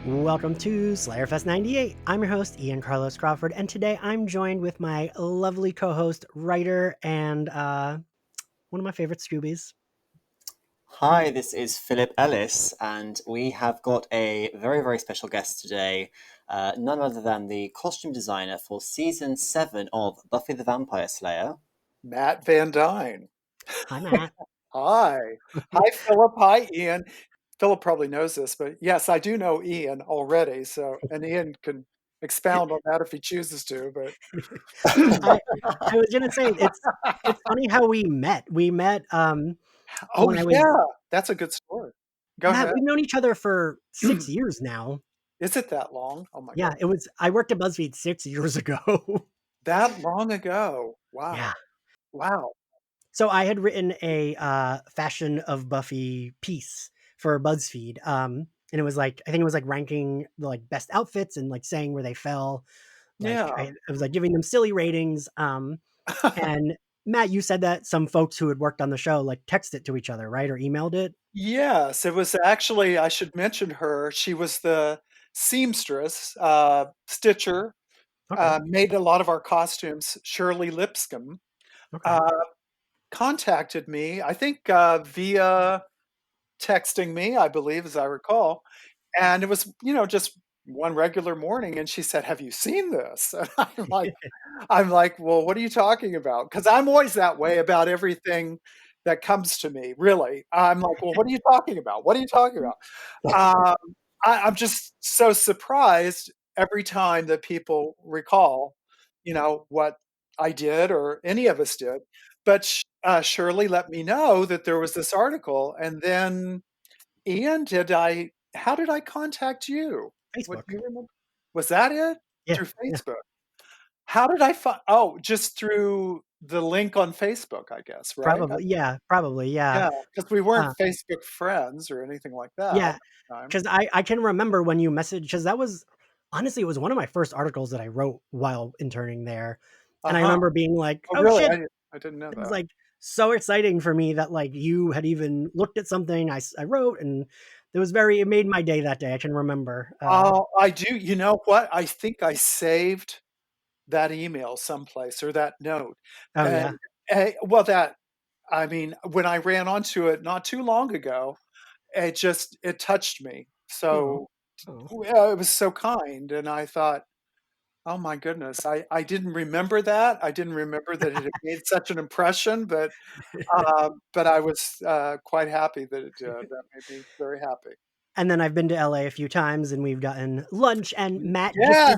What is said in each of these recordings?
Welcome to Slayerfest 98. I'm your host, Ian Carlos Crawford, and today I'm joined with my lovely co host, writer, and one of my favorite Scoobies. Hi, this is Philip Ellis, and we have got a very, very special guest today. None other than the costume designer for season 7 of Buffy the Vampire Slayer. Matt Van Dyne. Hi, Matt. Hi. Hi, Philip. Hi, Ian. Philip probably knows this, but yes, I do know Ian already. So, and Ian can expound on that if he chooses to. But I, I was gonna say it's funny how we met. We met oh when I was yeah, that's a good story. Go Matt. ahead. We've known each other for 6 years now. Is it that long? Oh my Yeah, God, it was. I worked at BuzzFeed 6 years ago. that long ago. Yeah. Wow. Wow. So I had written a fashion of Buffy piece for BuzzFeed, and it was like I think it was like ranking the like best outfits and like saying where they fell. Like Yeah. I was like giving them silly ratings. And Matt, you said that some folks who had worked on the show like texted it to each other, right, or emailed it. Yes, it was actually, I should mention her. She was the seamstress, stitcher, Okay, made a lot of our costumes. Shirley Lipscomb okay. uh, contacted me, I think via texting me, I believe, as I recall. And it was, just one regular morning. And she said, "Have you seen this?" And I'm like, "Well, what are you talking about?" Because I'm always that way about everything that comes to me, really. I'm like, "Well, what are you talking about? What are you talking about?" I'm just so surprised every time that people recall, what I did or any of us did. But Shirley let me know that there was this article, and then Ian, how did I contact you? What do Facebook. you remember? Was that it? Yeah, Through yeah. Facebook. How did I find? Oh, just through the link on Facebook, I guess, right? Probably. Yeah, probably. Yeah. Yeah, because we weren't Uh, Facebook friends or anything like that at yeah. the time. Because I can remember when you messaged because that was honestly it was one of my first articles that I wrote while interning there, and I Uh-huh. remember being like, Oh, "Oh really? shit!" I didn't know It was that. like so exciting for me that like you had even looked at something I wrote, and it made my day that day. I can remember. Oh, I do. You know what? I think I saved that email someplace or that note. Oh yeah. And well, I mean, when I ran onto it not too long ago, it touched me. Oh. So Oh. well, it was so kind, and I thought, "Oh my goodness, I didn't remember that. I didn't remember that it had made such an impression, but I was quite happy that it did. That made me very happy." And then I've been to LA a few times and we've gotten lunch and Yes.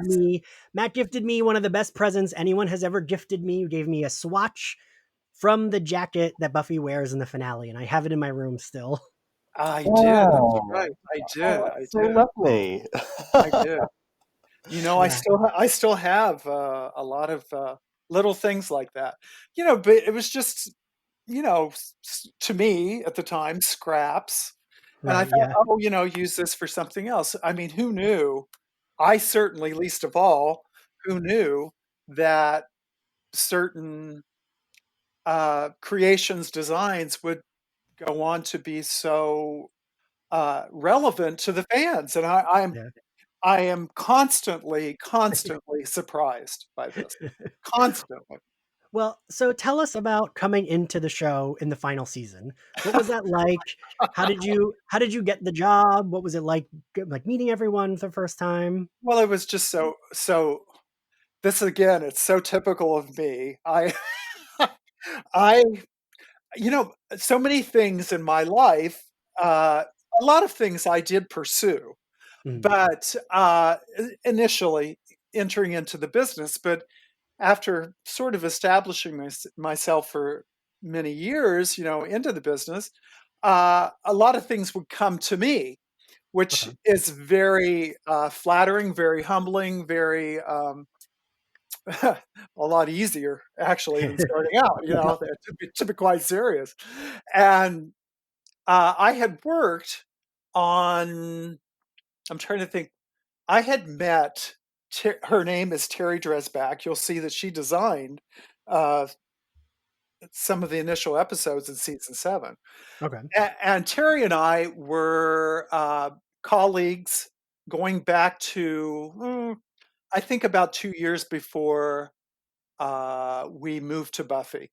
Matt gifted me one of the best presents anyone has ever gifted me. He gave me a swatch from the jacket that Buffy wears in the finale, and I have it in my room still. I did, that's Oh, right. I oh, did, I that's so did, lovely. I did. Yeah. I still have, a lot of, little things like that. But it was just, to me at the time, scraps, and I Right. thought, Yeah. "Oh, use this for something else." I mean, who knew? I certainly, least of all, who knew that certain, creations, designs would go on to be so, relevant to the fans, and Yeah. I am constantly surprised by this. Constantly. Well, so tell us about coming into the show in the final season. What was that like? How did you get the job? What was it like meeting everyone for the first time? Well, it was just so this again, it's so typical of me. I so many things in my life, a lot of things I did pursue, Mhm. but, initially entering into the business, but after sort of establishing myself for many years, into the business, a lot of things would come to me, which Okay. is very flattering, very humbling, very a lot easier actually than starting out. To be quite serious, and I had worked on. I'm trying to think. I had met. Her name is Terry Dresbach. You'll see that she designed uh, some of the initial episodes in season 7. Okay. And Terry and I were colleagues going back to, I think about 2 years before we moved to Buffy.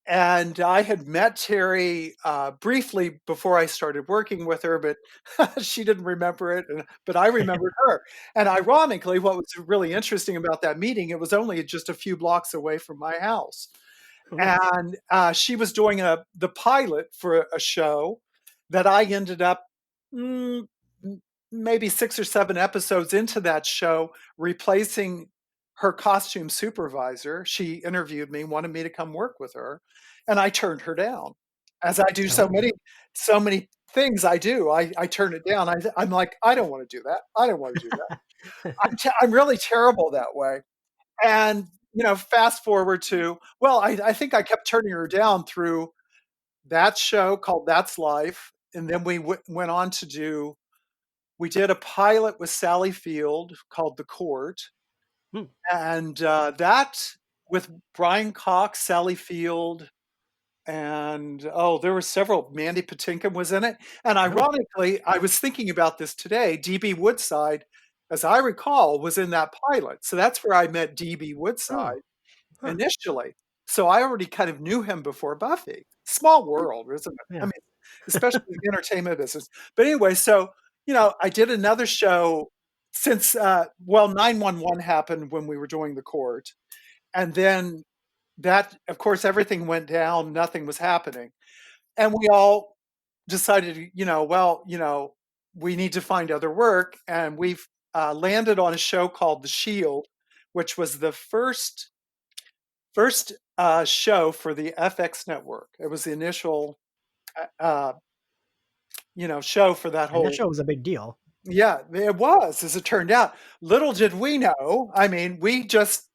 And I had met Terry briefly before I started working with her, but she didn't remember it, but I remembered her. And ironically, what was really interesting about that meeting, it was only just a few blocks away from my house. Oh, nice. And she was doing the pilot for a show that I ended up mm, maybe 6 or 7 episodes into that show, replacing her costume supervisor. She interviewed me, wanted me to come work with her, and I turned her down, as I do Oh, okay. so many things I do. I turn it down. I'm like, I don't want to do that. I don't want to do that. I'm really terrible that way. And fast forward to, well, I think I kept turning her down through that show called That's Life, and then we went on to do. We did a pilot with Sally Field called The Court, Hmm. and that with Brian Cox, Sally Field, and there were several. Mandy Patinkin was in it, and Oh, ironically, I was thinking about this today. DB Woodside, as I recall, was in that pilot, so that's where I met DB oh, Woodside huh. initially. So I already kind of knew him before Buffy. Small world, isn't it? I Yeah. mean, especially the entertainment business. But anyway, so I did another show since 911 happened when we were doing The Court, and then that, of course, everything went down. Nothing was happening, and we all decided, we need to find other work, and we've landed on a show called The Shield, which was the first show for the FX network. It was the initial, uh, show for that And that whole. show was a big deal. Yeah, it was, as it turned out. Little did we know. I mean, we just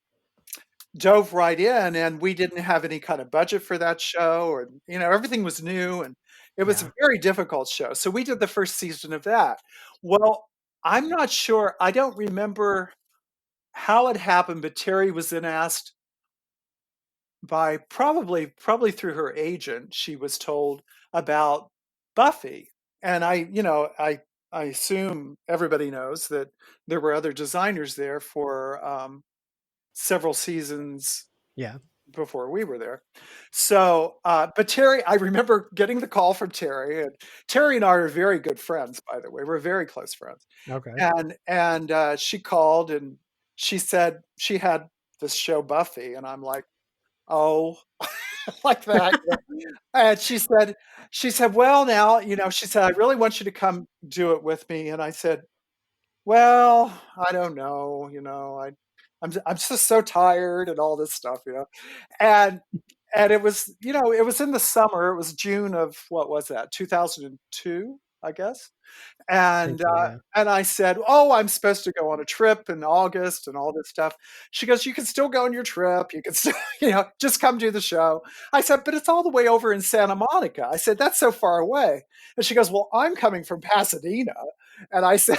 dove right in, and we didn't have any kind of budget for that show, or everything was new, and it was a Yeah. very difficult show. So we did the first season of that. Well, I'm not sure. I don't remember how it happened, but Terry was then asked by probably through her agent, she was told about Buffy. And I assume everybody knows that there were other designers there for several seasons Yeah. before we were there. So, but Terry, I remember getting the call from Terry, and Terry and I are very good friends, by the way. We're very close friends. Okay. And she called, and she said she had this show Buffy, and I'm like, oh, like that. And she said, well, now, she said, I really want you to come do it with me. And I said, well, I don't know, I'm just so tired and all this stuff. And it was, it was in the summer. It was June of, what was that? 2002, I guess. I think And so, yeah. and I said, "Oh, I'm supposed to go on a trip in August and all this stuff." She goes, "You can still go on your trip. You can still, just come do the show." I said, "But it's all the way over in Santa Monica." I said, "That's so far away." And she goes, "Well, I'm coming from Pasadena." And I said,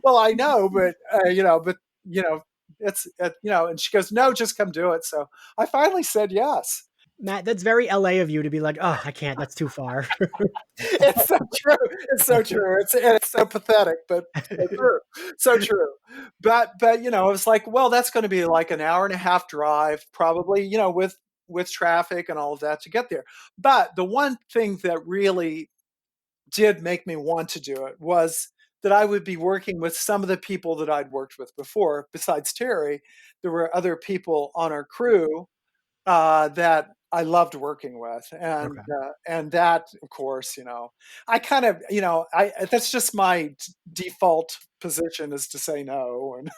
"Well, I know, but you know, And she goes, "No, just come do it." So I finally said yes. Matt, that's very LA of you to be like, oh, I can't. That's too far. It's so true. It's so true. It's so pathetic, but so true. So true. But it was like, well, that's going to be like an hour and a half drive, probably, with traffic and all of that to get there. But the one thing that really did make me want to do it was that I would be working with some of the people that I'd worked with before. Besides Terry, there were other people on our crew that I loved working with, Okay. and that, of course, I kind of, I that's just my default position, is to say no, and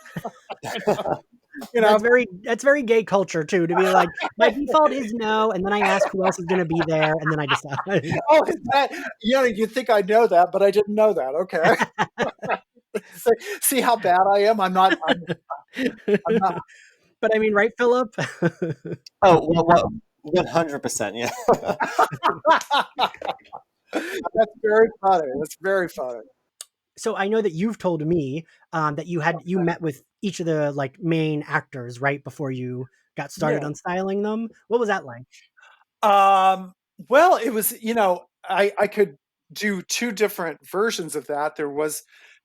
you know, That's very gay culture too, to be like, my default is no, and then I ask who else is gonna be there, and then I decide. oh, is that, you think I know that, but I didn't know that. Okay, see how bad I am. I'm not. But I mean, right, Philip? Oh, well, 100%, yeah. That's very funny. That's very funny. So I know that you've told me, that you met with each of the, like, main actors right before you got started Yeah. on styling them. What was that like? Um, well, it was, I could do two different versions of that. There was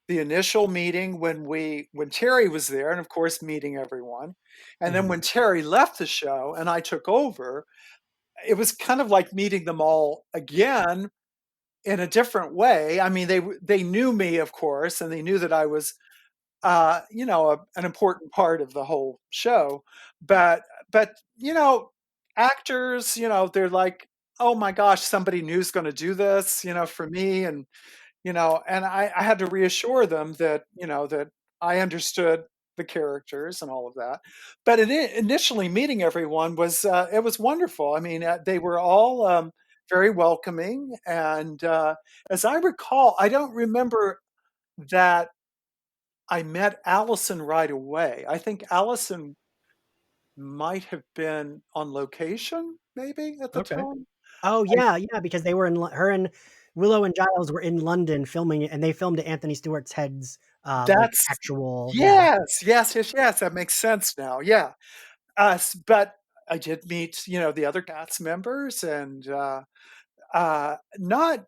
the initial meeting when Terry was there, and of course meeting everyone. And then Mhm. when Terry left the show and I took over, it was kind of like meeting them all again in a different way. I mean, they knew me, of course, and they knew that I was an important part of the whole show. But actors, they're like, oh my gosh, somebody new's going to do this, for me, and I had to reassure them that that I understood the characters and all of that. But initially meeting everyone was it was wonderful. I mean, they were all very welcoming, and as I recall, I don't remember that I met Allison right away. I think Allison might have been on location, maybe at the Okay. time. Oh, I, yeah, yeah, because they were in Lo her and Willow and Giles were in London filming it, and they filmed at Anthony Stewart's Head's, like, that's actual yeah. yes, yes, yes, yes. That makes sense now. Yeah, but I did meet the other cast members, and not.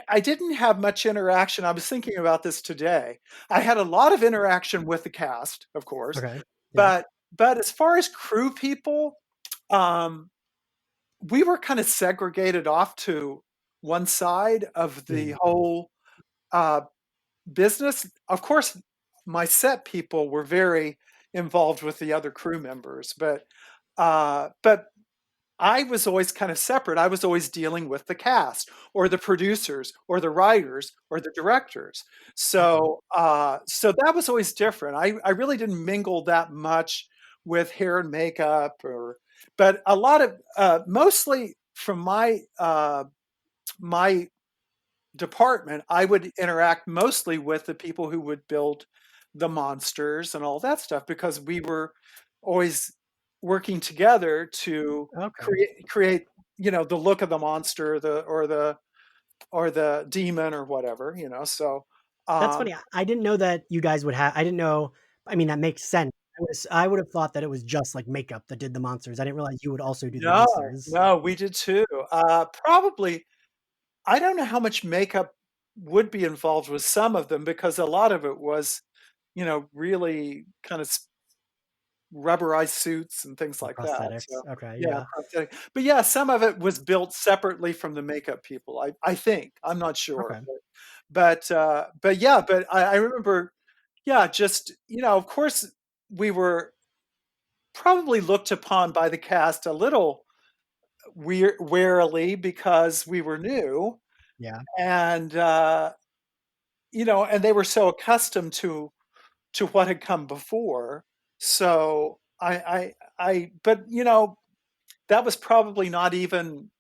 I didn't have much interaction. I was thinking about this today. I had a lot of interaction with the cast, of course, Okay. Yeah. but as far as crew people, um, we were kind of segregated off to one side of the Mhm. whole uh, business. Of course, my set people were very involved with the other crew members, but I was always kind of separate. I was always dealing with the cast or the producers or the writers or the directors. Okay. So that was always different. I really didn't mingle that much with hair and makeup, but a lot of mostly from my department, I would interact mostly with the people who would build the monsters and all that stuff because we were always working together to Okay. create the look of the monster, the demon or whatever. So That's um funny. I didn't know that you guys would have I didn't know I mean, that makes sense. I would have thought that it was just, like, makeup that did the monsters. I didn't realize you would also do the no, monsters. no, we did too. Probably, I don't know how much makeup would be involved with some of them because a lot of it was really kind of rubberized suits and things The like that. prosthetics. So Okay, yeah, yeah. prosthetic. But yeah, some of it was built separately from the makeup people. I think I'm not sure, Okay. but yeah, but I remember, yeah, just of course, we were probably looked upon by the cast a little warily because we were new, Yeah. and and they were so accustomed to what had come before. So but that was probably not even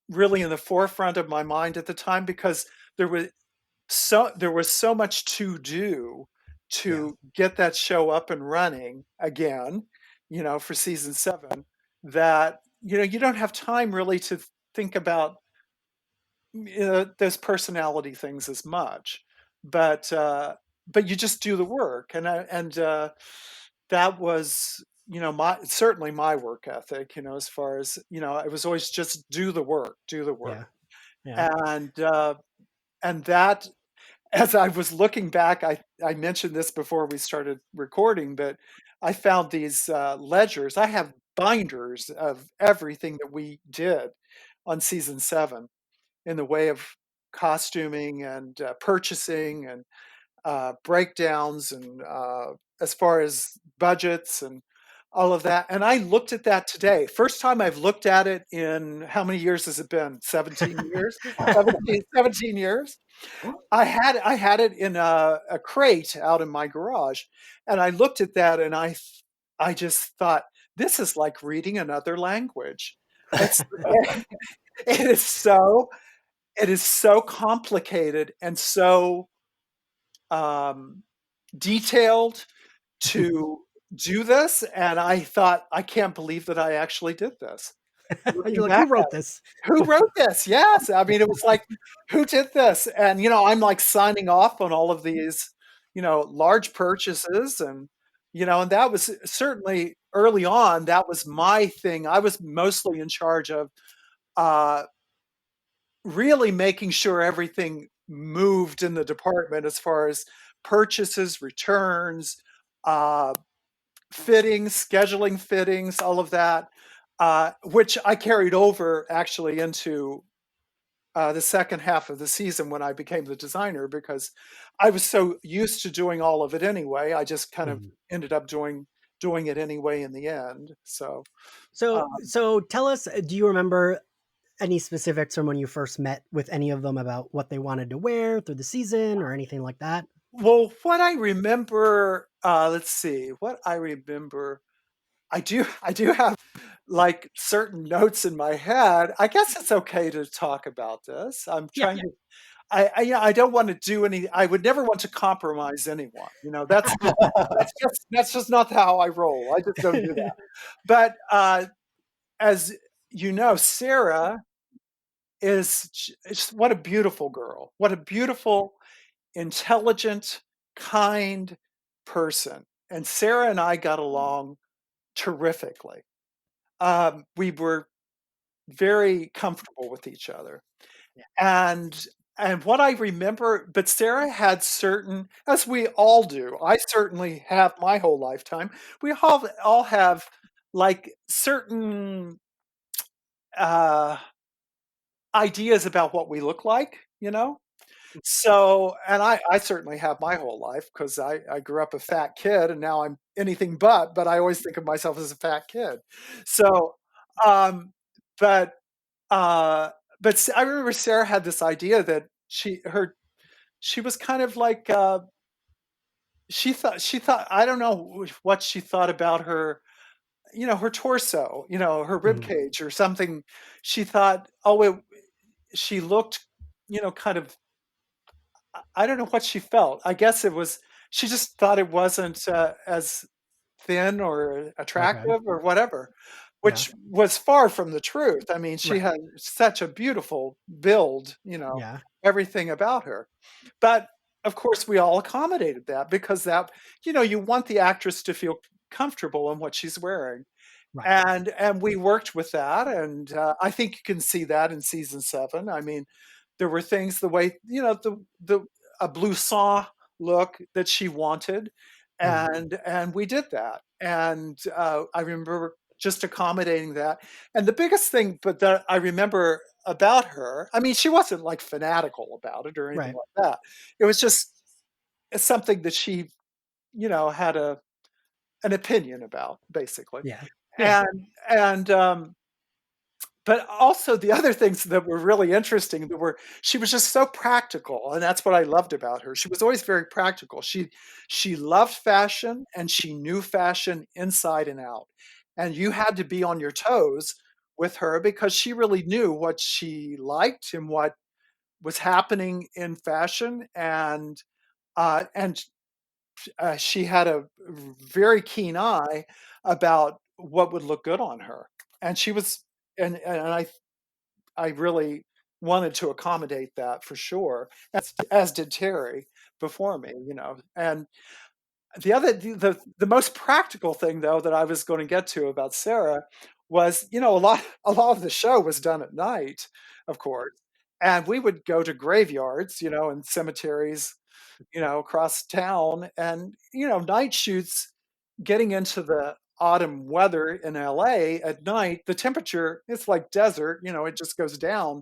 really in the forefront of my mind at the time because there was there was so much to do Yeah. to get that show up and running again, for season 7, that you don't have time really to think about those personality things as much, but you just do the work, and that was my certainly my work ethic. As far as it was always just do the work, Yeah. Yeah. and that, as I was looking back, I mentioned this before we started recording, but I found these ledgers. I have binders of everything that we did on season 7 in the way of costuming and purchasing and breakdowns and as far as budgets and all of that. And I looked at that today. First time I've looked at it in how many years has it been? 17 years? 17 years. I had it in a crate out in my garage, and I looked at that and I just thought, this is like reading another language. It's it is so it is so complicated and so um, detailed to do this, and I thought, I can't believe that I actually did this. You're Looking like, back "Who at wrote it, this?" who wrote this? Yes, I mean, it was like, who did this? And I'm like signing off on all of these, large purchases, and that was certainly early on. That was my thing. I was mostly in charge of uh, really making sure everything moved in the department as far as purchases, returns, uh, fittings, scheduling fittings, all of that, which I carried over actually into the second half of the season when I became the designer, because I was so used to doing all of it anyway. I just kind of Mhm. ended up doing it anyway in the end. So So tell us, do you remember any specifics from when you first met with any of them about what they wanted to wear through the season or anything like that? well, what I remember, let's see, what I remember, I do have like certain notes in my head. I guess it's okay to talk about this. I'm Yeah. trying to. Yeah, I don't want to do any. I would never want to compromise anyone. That's just not how I roll. I just don't do that. But as you know, Sarah is what a beautiful girl. What a beautiful, intelligent, kind person. And Sarah and I got along terrifically. We were very comfortable with each other. Yeah. And what I remember, but Sarah had certain, as we all do, I certainly have my whole lifetime, we all have like certain uh, ideas about what we look like, you know? So, and I certainly have my whole life because I grew up a fat kid and now I'm anything but I always think of myself as a fat kid. So, um, but, uh, I remember Sarah had this idea that she was kind of like, she thought, I don't know what she thought about her, her torso, her rib Mhm. cage or something. She thought, oh, she looked, kind of, I don't know what she felt. I guess it was she just thought it wasn't as thin or Okay. attractive or whatever, Yeah. which was far from the truth. I mean, she Right. had such a beautiful build, Yeah. everything about her. But of course, we all accommodated that because you want the actress to feel comfortable in what she's wearing. Right. And we worked with that, and I think you can see that in season 7. I mean, there were things the way the a blouson look that she wanted, Mhm. and we did that. And I remember just accommodating that. And the biggest thing, but that I remember about her, I mean, she wasn't like fanatical about it or anything Right. like that. It was just something that she, had an opinion about, basically. Yeah. Yeah. And but also the other things that were really interesting that were she was just so practical, and that's what I loved about her. She was always very practical. She loved fashion and she knew fashion inside and out. And you had to be on your toes with her because she really knew what she liked and what was happening in fashion. And she had a very keen eye about what would look good on her. And she was, and I really wanted to accommodate that for sure, as did Terry before me, And the most practical thing though that I was going to get to about Sarah was, a lot of the show was done at night, of course. And we would go to graveyards, and cemeteries, across town, and night shoots, getting into the autumn weather in LA at night, the temperature, it's like desert, it just goes down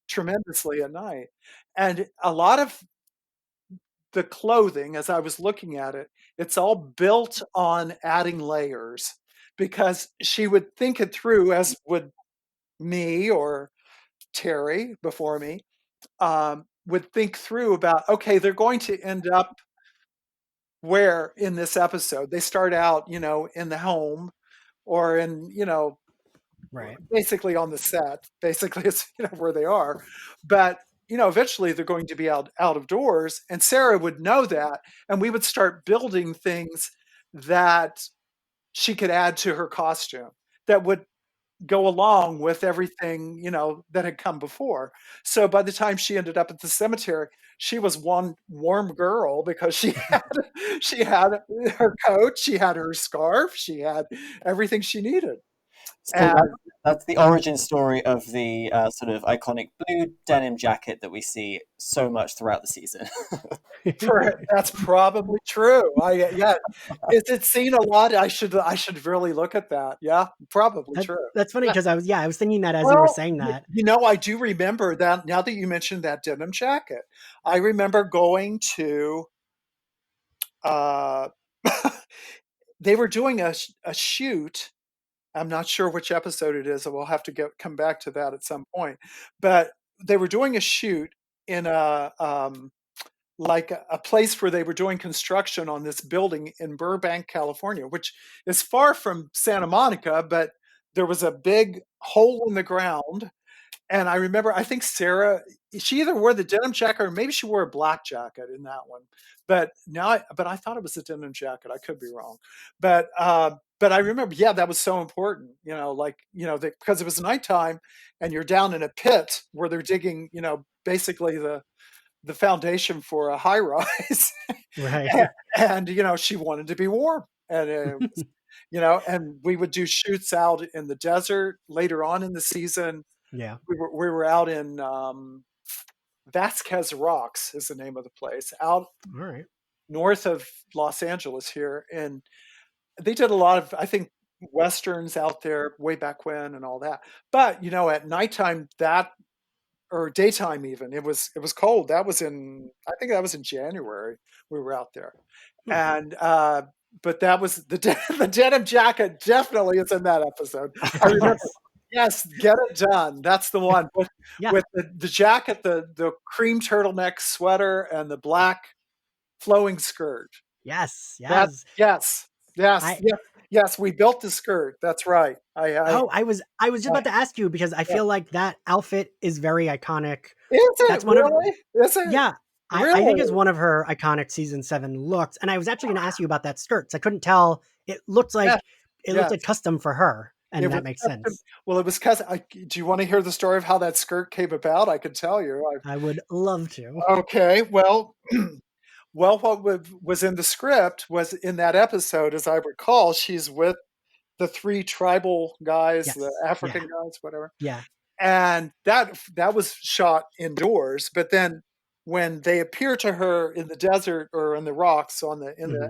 tremendously at night. And a lot of the clothing, as I was looking at it, it's all built on adding layers because she would think it through, as would me or Terry before me, would think through about, okay, they're going to end up where in this episode they start out, in the home or in, Right. basically on the set. Basically, it's where they are, but eventually they're going to be out of doors, and Sarah would know that, and we would start building things that she could add to her costume that would go along with everything that had come before. So by the time she ended up at the cemetery, she was one warm girl because she had her coat, she had her scarf, she had everything she needed. So And that's the origin story of the sort of iconic blue denim jacket that we see so much throughout the season. that's probably true. Yeah, is it seen a lot? I should really look at that. Yeah, probably true. That's funny Yeah. because I was thinking that as you were Well, saying that. I do remember that now that you mentioned that denim jacket. I remember going to uh they were doing a shoot. I'm not sure which episode it is, and we'll have to come back to that at some point. But they were doing a shoot in a place where they were doing construction on this building in Burbank, California, which is far from Santa Monica, but there was a big hole in the ground. And I remember, I think Sarah, she either wore the denim jacket or maybe she wore a black jacket in that one. But I thought it was a denim jacket. I could be wrong. But I remember, yeah, that was so important, because it was nighttime and you're down in a pit where they're digging, basically the foundation for a high rise. Right. and she wanted to be warm. And we would do shoots out in the desert later on in the season. Yeah. We were out in Vasquez Rocks is the name of the place, out All right. north of Los Angeles here. And they did a lot of, I think, westerns out there way back when and all that. But at nighttime or daytime even, it was cold. I think that was in January we were out there. Hmm. And but that was the denim jacket definitely is in that episode. I remember. Yes. Yes, Get It Done. That's the one with Yeah. with the jacket, the cream turtleneck sweater, and the black flowing skirt. Yes. That Yes. yes, yes, I yes, yes. We built the skirt. That's right. I was just I about to ask you because I yeah. feel like that outfit is very iconic. Is it That's one of really? Is it Yeah, I think it's really? one of her iconic season 7 looks, and I was actually gonna ask you about that skirt 'cause I couldn't tell. It looked Yes, like yes. custom for her, It and was that makes custom. sense. Well, it was custom. Do you want to hear the story of how that skirt came about? I can tell you. I would love to. Okay. Well, well, what was in the script was in that episode, as I recall, she's with the three tribal guys, the Yes. African Yeah. guys, whatever. Yeah. And that was shot indoors. But then when they appear to her in the desert or in the rocks in the Mhm.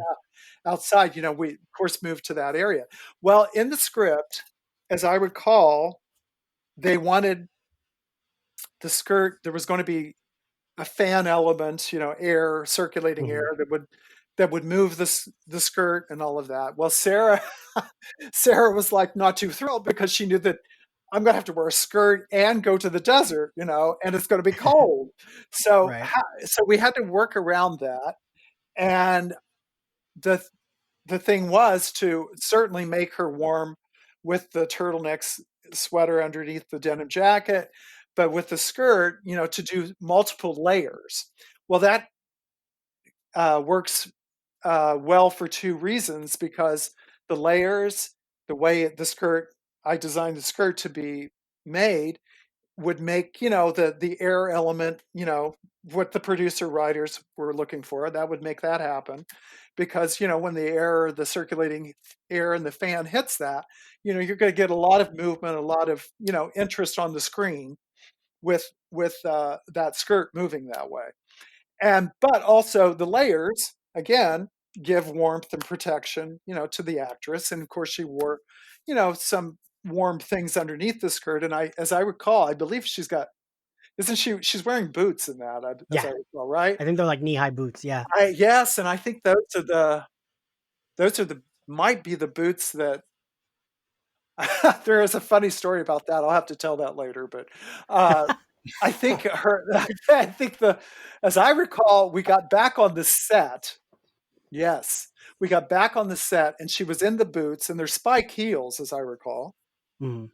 outside, we of course moved to that area. Well, in the script, as I recall, they wanted the skirt. There was going to be a fan element, air, circulating air Mhm. that would move the skirt and all of that. Well, Sarah Sarah was like not too thrilled because she knew that I'm going to have to wear a skirt and go to the desert, and it's going to be cold. So Right. so we had to work around that. And the the thing was to certainly make her warm with the sweater underneath the denim jacket, but with the skirt, to do multiple layers. Well, that works well for two reasons because the layers, the way I designed the skirt to be made would make the air element, what the producer writers were looking for, that would make that happen. Because when the circulating air and the fan hits that, you're going to get a lot of movement, a lot of interest on the screen with that skirt moving that way. But also the layers again give warmth and protection to the actress. And of course she wore some warm things underneath the skirt. And as I recall, I believe she's wearing boots in that, as I Yeah. recall, right? I think they're like knee-high boots, yeah. Yes, and I think those are the might be the boots that there is a funny story about that. I'll have to tell that later. But I think I think as I recall, we got back on the set. Yes, we got back on the set, and she was in the boots, and they're spike heels, as I recall. Mhm.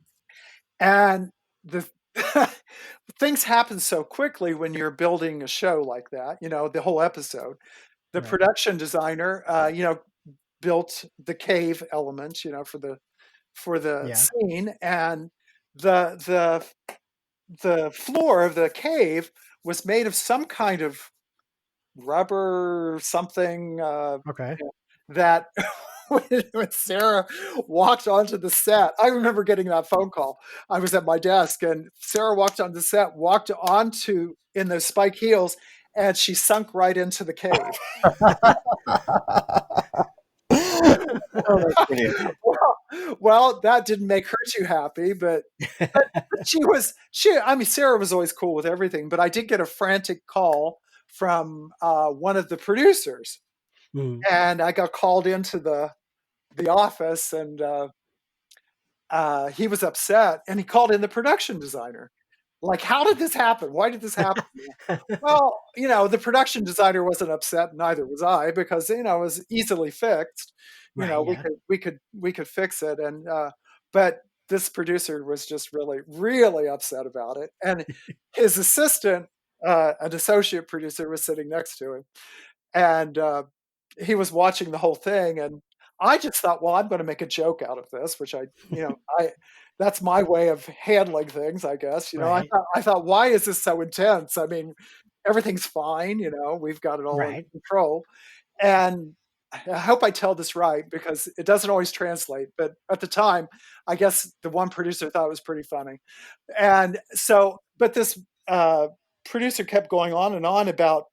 And the things happen so quickly when you're building a show like that. The whole episode. The Right. production designer, built the cave element, for the Yeah. scene, and the the floor of the cave was made of some kind of rubber something Okay. that when Sarah walked onto the set, I remember getting that phone call. I was at my desk, and Sarah walked on the set, walked onto in those spike heels, and she sunk right into the cave. Oh, that's brilliant. Well, that didn't make her too happy, but Sarah was always cool with everything, but I did get a frantic call from one of the producers, Mm. and I got called into the office, and he was upset, and he called in the production designer. Like, how did this happen? Why did this happen? Well, the production designer wasn't upset, neither was I, because it was easily fixed. Right, We yeah. could fix it, and but this producer was just really, really upset about it. And his assistant, an associate producer, was sitting next to him, and he was watching the whole thing, and I just thought, well, I'm going to make a joke out of this, which I that's my way of handling things, I guess. Right, I thought, why is this so intense? I mean, everything's fine, we've got it all under right. control. And I hope I tell this right, because it doesn't always translate. But at the time, I guess the one producer thought it was pretty funny. And so, but this producer kept going on and on about,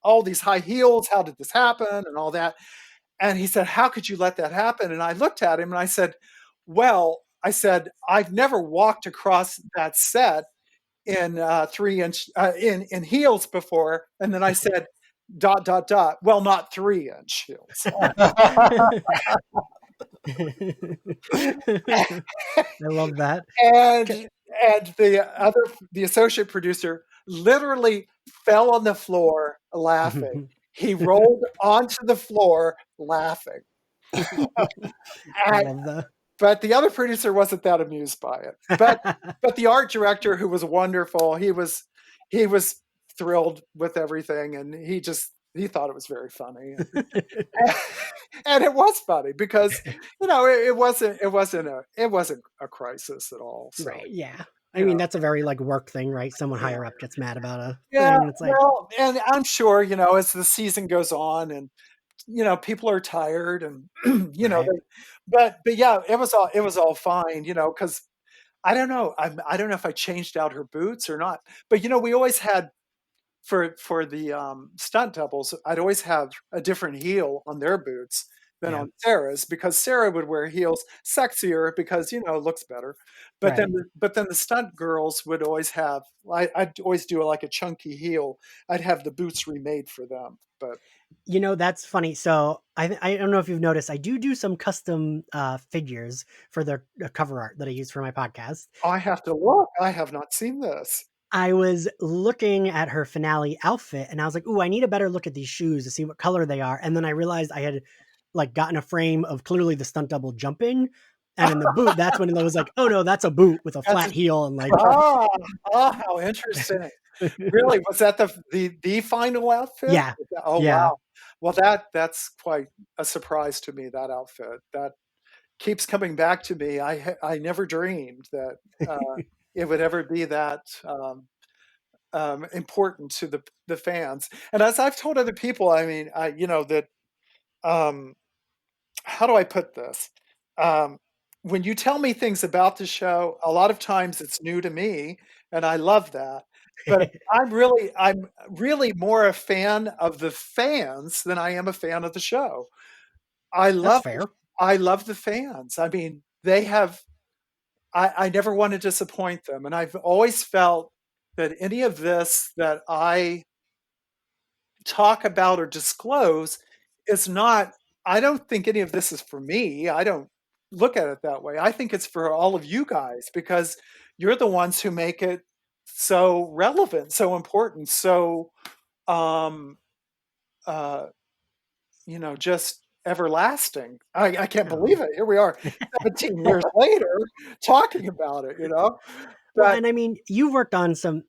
all these high heels. How did this happen? And all that. And he said, how could you let that happen? And I looked at him and I said, well, I've never walked across that set in 3-inch in heels before. And then I said, ... Well, not 3-inch heels. I love that. And the associate producer literally fell on the floor laughing. He rolled onto the floor laughing. I love that. But the other producer wasn't that amused by it. But the art director, who was wonderful, he was thrilled with everything, and he thought it was very funny. And it was funny because it wasn't a crisis at all. So, Right, yeah. I mean, that's a very like work thing, right? Someone higher up gets mad about a yeah. thing. It's like, Well, and I'm sure as the season goes on, and people are tired, and right, but yeah, it was all fine, because I don't know. I don't know if I changed out her boots or not, but we always had for the stunt doubles. I'd always have a different heel on their boots than yeah, on Sarah's, because Sarah would wear heels sexier because it looks better. But right. then the stunt girls would always have. I'd always do like a chunky heel. I'd have the boots remade for them, but. That's funny. So I don't know if you've noticed, I do some custom figures for the cover art that I use for my podcast. I have to look. I have not seen this. I was looking at her finale outfit and I was like, "Ooh, I need a better look at these shoes to see what color they are." And then I realized I had like gotten a frame of clearly the stunt double jumping, and in the boot, that's when I was like, "Oh no, that's a boot with a That's flat heel." And like, oh, how interesting. Really? Was that the final outfit? yeah, Oh, yeah, wow. Well, that's quite a surprise to me, that outfit. That keeps coming back to me. I never dreamed that it would ever be that important to the fans. And as I've told other people, I mean, that um, how do I put this? Um, when you tell me things about the show, a lot of times it's new to me, and I love that. But I'm really more a fan of the fans than I am a fan of the show. I that's love fair. I love the fans. I mean, they have. I never want to disappoint them, and I've always felt that any of this that I talk about or disclose is not. I don't think any of this is for me. I don't look at it that way. I think it's for all of you guys, because you're the ones who make it so relevant, so important, so um uh just everlasting. I can't Oh. believe it. Here we are 17 years later talking about it. Well, But and I mean, you worked on some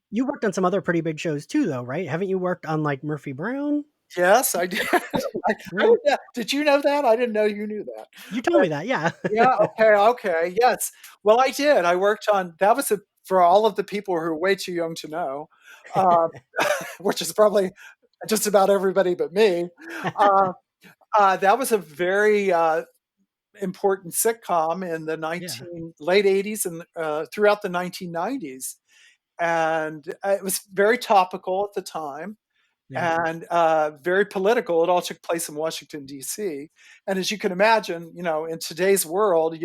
other pretty big shows too, though, right? Haven't you worked on like Murphy Brown? yes, I did. I Really? didn't know. Did you know that? I didn't know you knew that. You told me that, yeah. Yeah, okay, yes. Well, I did. I worked on that. Was for all of the people who are way too young to know, um, which is probably just about everybody but me. Uh, That was a very important sitcom in the Yeah, late 80s and throughout the 1990s. And it was very topical at the time yeah, and very political. It all took place in Washington, D.C. And as you can imagine, in today's world,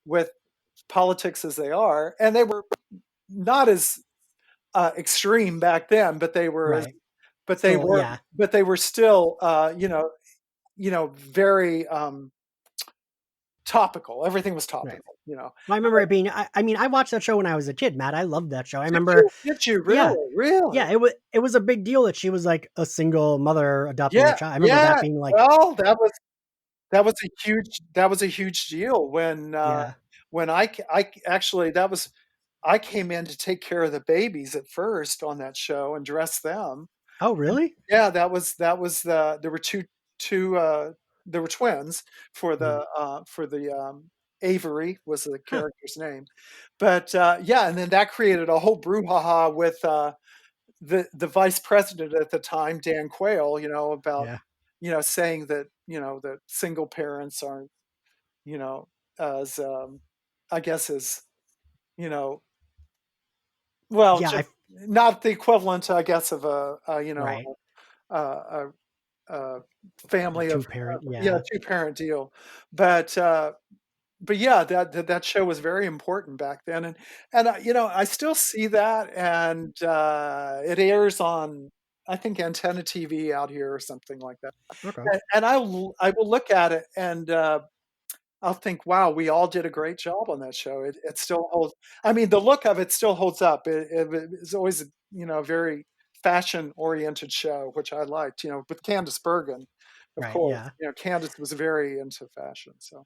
with politics as they are, and they were not as extreme back then, but they were as right. Still, yeah, but they were still, very topical. Everything was right. topical. Well, I remember it being. I mean, I watched that show when I was a kid, Matt. I loved that show. I Did remember, you? Did you yeah, really? Really? yeah. It was a big deal that she was like a single mother adopting a Yeah, child. I remember that yeah. being like, Well, that was a huge deal yeah. when I actually I came in to take care of the babies at first on that show and dress them. Oh, And really? yeah, that was there were two there were twins Mhm. for the Avery was the Huh. character's name. But yeah, and then that created a whole brouhaha with the vice president at the time, Dan Quayle, about Yeah. saying that that single parents aren't you know as I guess as you know well Yeah. just not the equivalent I guess of Right. a, a, a A family of two parent. yeah, Yeah. two-parent deal. But yeah, that show was very important back then, and I still see that, and it airs on I think Antenna TV out here or something like that. Okay. And I will look at it and I'll think, wow, we all did a great job on that show. It still holds. I mean, the look of it still holds up. It's always a very fashion oriented show, which I liked. With Candice Bergen, of Right. course. Yeah. Candice was very into fashion. So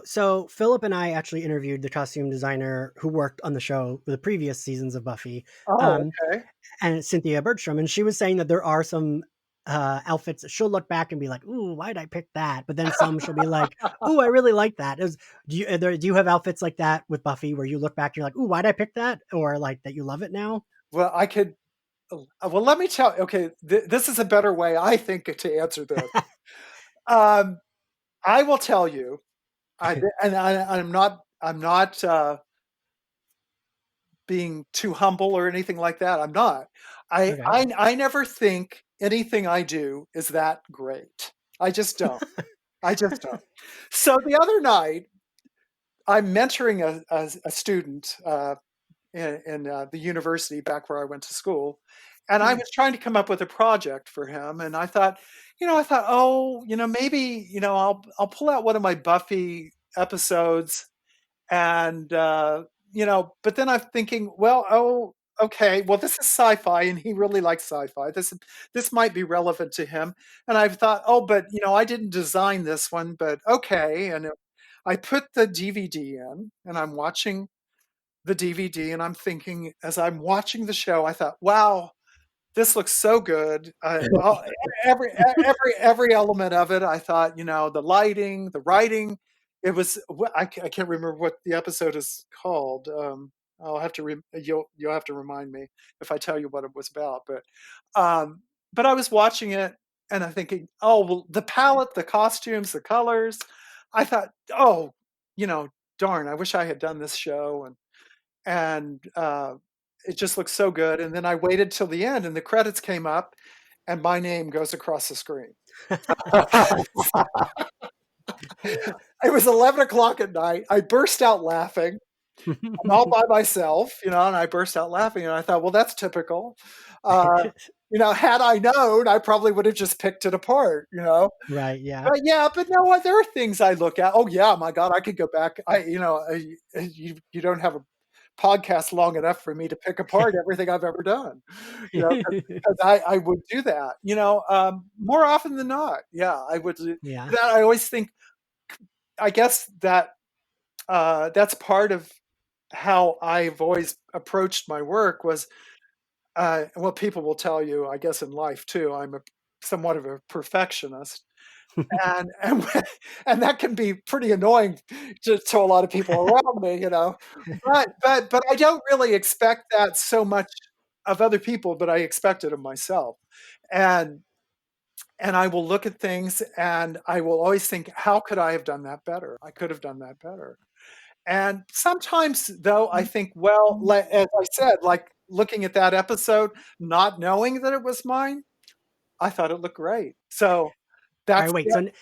So Philip and I actually interviewed the costume designer who worked on the show for the previous seasons of Buffy, oh, um, okay. and Cynthia Bergstrom, and she was saying that there are some outfits that she'll look back and be like, "Ooh, why did I pick that?" But then some she'll be like, "Ooh, I really like that." Do you have outfits like that with Buffy where you look back and you're like, "Ooh, why did I pick that?" Or like that you love it now? Well, I could. Well, let me tell. Okay, this is a better way, I think, to answer this. Um, I will tell you. I'm not being too humble or anything like that. I'm not. I Okay. I I never think anything I do is that great. I just don't. I just don't. So the other night, I'm mentoring a student in the university back where I went to school, and I Hmm. was trying to come up with a project for him. And I thought, oh, maybe I'll pull out one of my Buffy episodes and but then I'm thinking, well, oh, okay, well, this is sci-fi and he really likes sci-fi. This might be relevant to him. And I've thought, oh, but I didn't design this one, but okay. And I put the DVD in and I'm watching the DVD and I'm thinking, as I'm watching the show, I thought, wow, this looks so good. Every element of it. I thought, the lighting, the writing. It was. I can't remember what the episode is called. I'll have to. You'll have to remind me if I tell you what it was about. Um, but I was watching it and I'm thinking, oh well, the palette, the costumes, the colors. I thought, oh, you know, darn, I wish I had done this show and it just looked so good. And then I waited till the end, and the credits came up, and my name goes across the screen. It was 11 o'clock at night. I burst out laughing. I'm all by myself, and I burst out laughing, and I thought, well, that's typical. Uh, had I known, I probably would have just picked it apart. Right. Yeah. But yeah, but no, there are things I look at. Oh yeah, my God, I could go back. You don't have a podcast long enough for me to pick apart everything I've ever done, because I would do that, more often than not. Yeah, I would do Yeah. that. I always think, I guess that that's part of how I've always approached my work was, well, people will tell you, I guess in life too, I'm somewhat of a perfectionist, and and that can be pretty annoying to a lot of people around me. But I don't really expect that so much of other people, but I expect it of myself. And and I will look at things and I will always think, how could I have done that better? I could have done that better. And sometimes, though, I think, well, as I said, like looking at that episode, not knowing that it was mine, I thought it looked great. So All that's right, wait. that.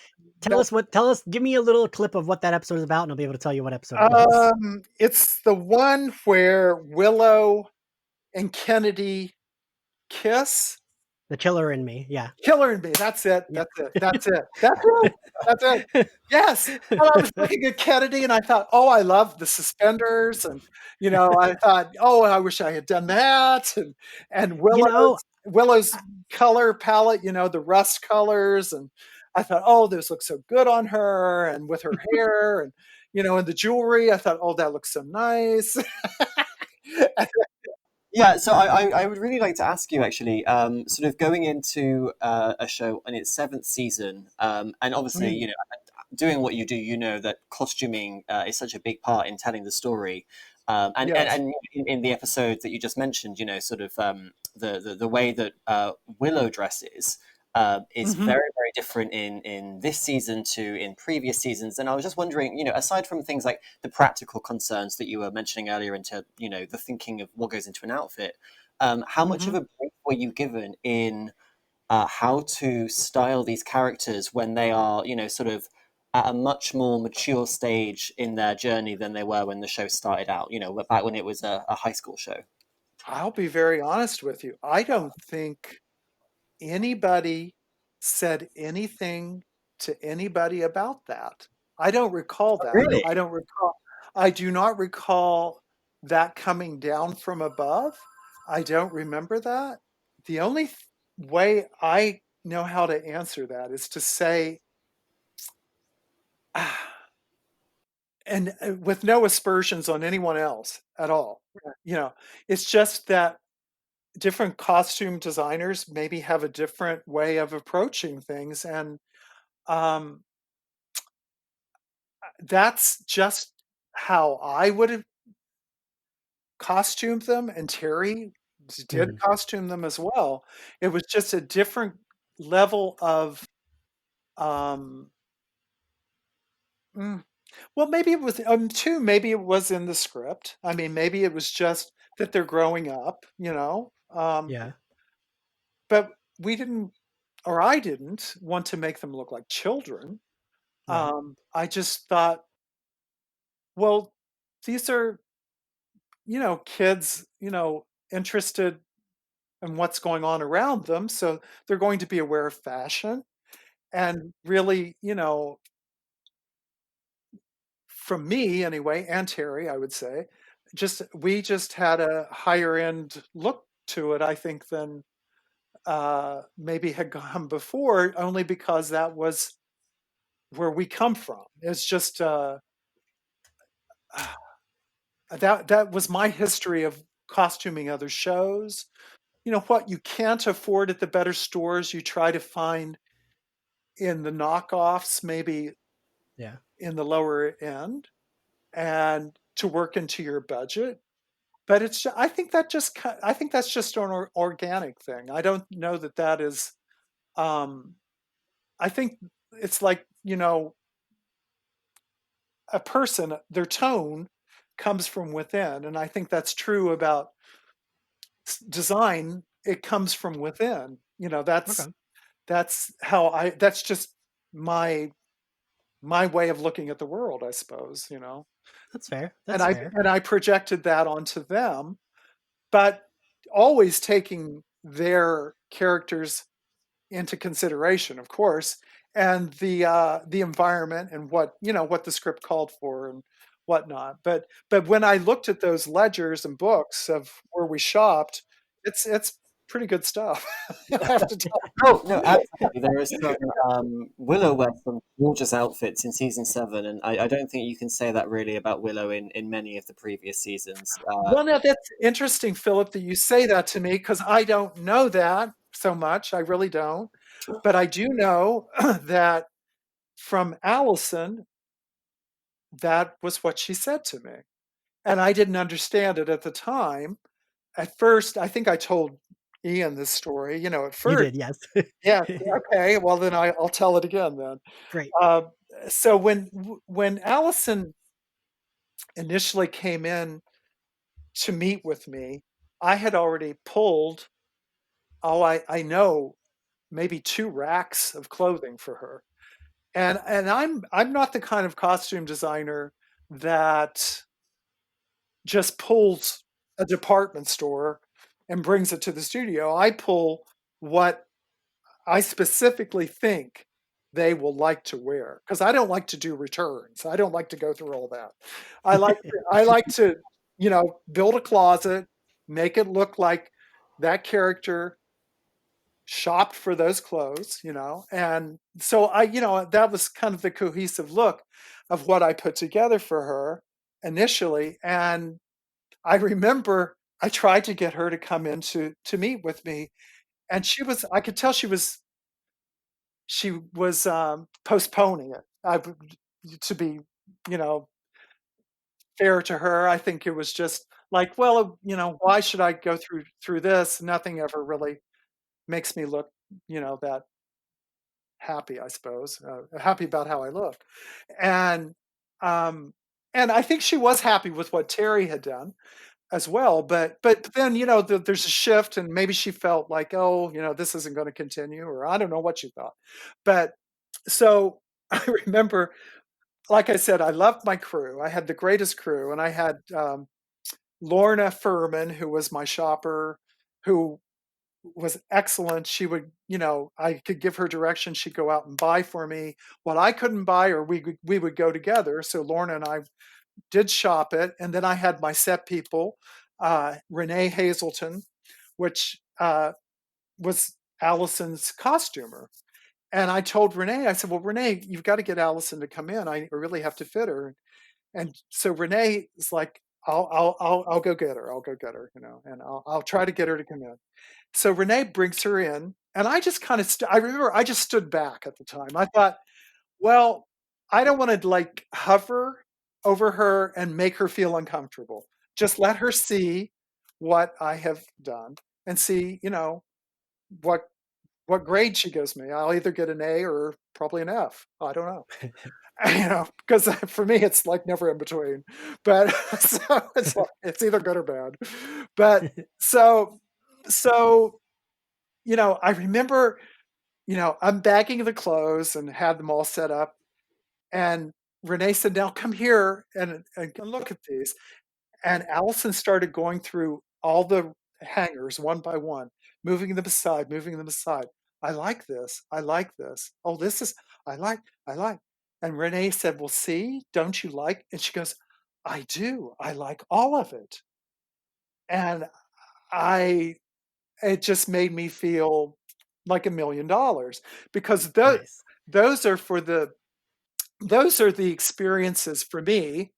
So tell us, give me a little clip of what that episode is about, and I'll be able to tell you what episode it was. It's the one where Willow and Kennedy kiss. The Killer in Me. Yeah. Killer in Me. That's it. Yeah. That's it. That's it. That's it. That's it. Yes. And I was looking at Kennedy and I thought, oh, I love the suspenders. And, I thought, oh, I wish I had done that. And You know, Willow's color palette, the rust colors. And I thought, oh, those look so good on her. And with her hair and the jewelry, I thought, oh, that looks so nice. Yeah, so I would really like to ask you actually, sort of going into a show in its seventh season, and obviously, doing what you do, that costuming is such a big part in telling the story. Yes. And in the episode that you just mentioned, sort of the way that Willow dresses is Mm-hmm. very, very different in this season to in previous seasons. And I was just wondering, aside from things like the practical concerns that you were mentioning earlier into, the thinking of what goes into an outfit, how much Mm-hmm. of a brief were you given in how to style these characters when they are, sort of at a much more mature stage in their journey than they were when the show started out, back when it was a high school show? I'll be very honest with you. I don't think anybody said anything to anybody about that. I don't recall that. Really? I do not recall that coming down from above. I don't remember that. The only way I know how to answer that is to say, and with no aspersions on anyone else at all. It's just that different costume designers maybe have a different way of approaching things, and um, that's just how I would have costumed them, and Terry did Mhm. costume them as well. It was just a different level of um, mm, well, maybe it was too, maybe it was in the script. I mean, maybe it was just that they're growing up. Yeah. But we didn't, or I didn't want to make them look like children. Right. I just thought, well, these are, kids, interested in what's going on around them. So they're going to be aware of fashion. And really, from me anyway, and Terry, I would say, we just had a higher end look to it, I think, than maybe had come before, only because that was where we come from. It's just that was my history of costuming other shows. What you can't afford at the better stores, you try to find in the knockoffs, maybe Yeah. in the lower end, and to work into your budget. But I think that's just an organic thing. I don't know that that is. Um, I think it's like a person, their tone comes from within, and I think that's true about design. It comes from within. Okay. That's just my way of looking at the world, I suppose. That's fair. And That's I fair. and I projected that onto them, but always taking their characters into consideration, of course, and the environment and what the script called for and whatnot. But when I looked at those ledgers and books of where we shopped, it's pretty good stuff. I have to tell Oh no, absolutely. There is some Willow wears some gorgeous outfits in season seven, and I don't think you can say that really about Willow in many of the previous seasons. Well, now that's interesting, Philip, that you say that to me, because I don't know that so much. I really don't. But I do know that from Allison, that was what she said to me. And I didn't understand it at the time. At first, I think I told Ian this story, at You first. did, yes. Yeah, okay, well, then I'll tell it again then. Great. So when Allison initially came in to meet with me, I had already pulled, I know, maybe 2 racks of clothing for her. And I'm not the kind of costume designer that just pulls a department store and brings it to the studio. I pull what I specifically think they will like to wear because I don't like to do returns. I don't like to go through all that. I like to, build a closet, make it look like that character shopped for those clothes, And so that was kind of the cohesive look of what I put together for her initially. And I remember I tried to get her to come in to meet with me, and I could tell she was postponing it. To be, you know, fair to her, I think it was just like, well, why should I go through this? Nothing ever really makes me look, that happy, I suppose, happy about how I look. And um, and I think she was happy with what Terry had done as well. But then there's a shift, and maybe she felt like, oh, this isn't going to continue, or I don't know what she thought. But so I remember, like I said, I loved my crew. I had the greatest crew, and I had Lorna Furman, who was my shopper, who was excellent. She would, I could give her direction. She'd go out and buy for me what I couldn't buy, or we would go together. So Lorna and I did shop it, and then I had my set people, Renee Hazelton, which was Allison's costumer. And I told Renee, I said, "Well, Renee, you've got to get Allison to come in. I really have to fit her." And so Renee is like, "I'll go get her. I'll go get her, and I'll try to get her to come in." So Renee brings her in, and I just kind of, I remember I just stood back at the time. I thought, well, I don't want to like hover over her and make her feel uncomfortable. Just let her see what I have done and see, what what grade she gives me. I'll either get an A or probably an F. I don't know. Because for me it's like never in between. But so it's like it's either good or bad. But so so I remember, I'm bagging the clothes and had them all set up. And Renee said, "Now come here and look at these." And Allison started going through all the hangers one by one, moving them aside, moving them aside. "I like this. I like this. Oh, this is, I like. And Renee said, "Well, see, don't you like?" And she goes, "I do. I like all of it." And I, it just made me feel like $1 million because Nice. those are for the, those are the experiences for me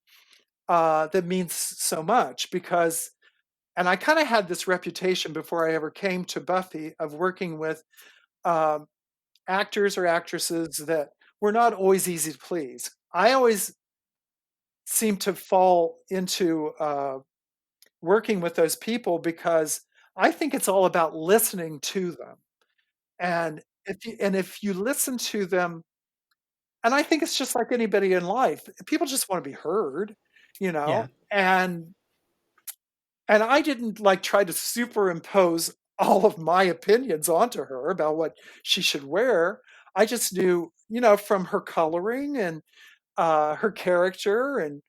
that means so much because, and I kind of had this reputation before I ever came to Buffy of working with um, actors or actresses that were not always easy to please. I always seem to fall into working with those people because I think it's all about listening to them. And if you listen to them, and I think it's just like anybody in life, people just want to be heard, you know. Yeah. And I didn't like try to superimpose all of my opinions onto her about what she should wear. I just knew, from her coloring and her character, and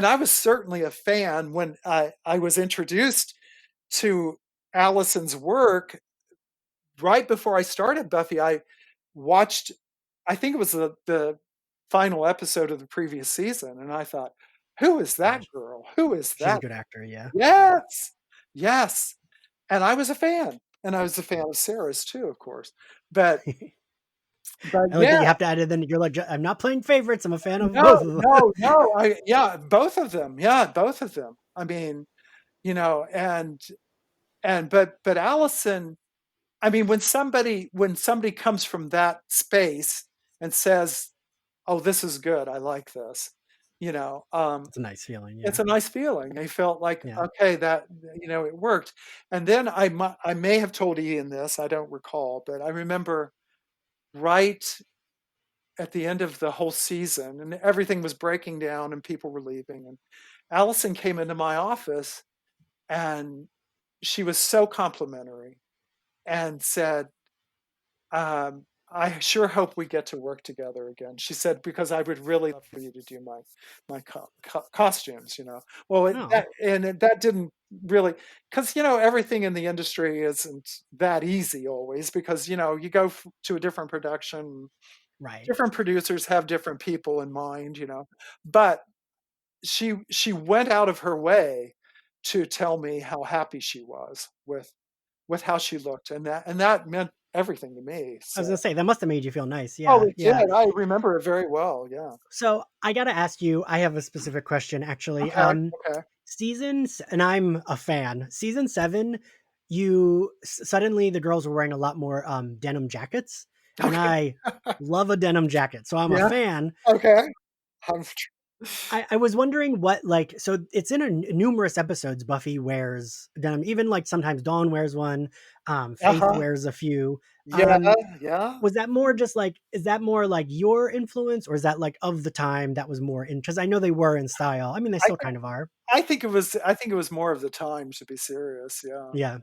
I was certainly a fan when I was introduced to Allison's work right before I started Buffy. I watched, I think it was the final episode of the previous season, and I thought, who is Yeah. that girl? Who is She's a that? good actor, yeah. Yes, yes. And I was a fan, and I was a fan of Sarah's too, of course. But but I like that yeah, you have to add it then you're like, "I'm not playing favorites, I'm a fan of no, both of them." no. Yeah, both of them. Yeah, both of them. I mean, but Allison. I mean, when somebody comes from that space and says, "Oh, this is good. I like this," It's a nice feeling, yeah. It's a nice feeling. I felt like, Yeah. okay, that, it worked. And then I may have told Ian this, I don't recall, but I remember right at the end of the whole season and everything was breaking down and people were leaving. And Allison came into my office and she was so complimentary and said, I sure hope we get to work together again. She said, because I would really love for you to do my costumes, Well, Oh, that didn't really, because, everything in the industry isn't that easy always, because, you go to a different production, right. different producers have different people in mind, but she went out of her way to tell me how happy she was with how she looked, and that meant everything to me. I was So, gonna say, that must have made you feel nice, oh, yeah, it yeah. did. I remember it very well. Yeah. So, I gotta ask you, I have a specific question, actually, Okay. Okay. seasons and I'm a fan. Season 7, you suddenly the girls were wearing a lot more, denim jackets, and Okay. I love a denim jacket, so I'm a Yeah. fan. Okay. I'm I was wondering what, like, so it's in a numerous episodes, Buffy wears denim, even, like, sometimes Dawn wears one, Faith Uh-huh. wears a few. Yeah. Yeah. Was that more just like, is that more like your influence, or is that like of the time that was more in, because I know they were in style. I mean, they I still think kind of are. I think it was more of the time, to be serious. Yeah. Yeah.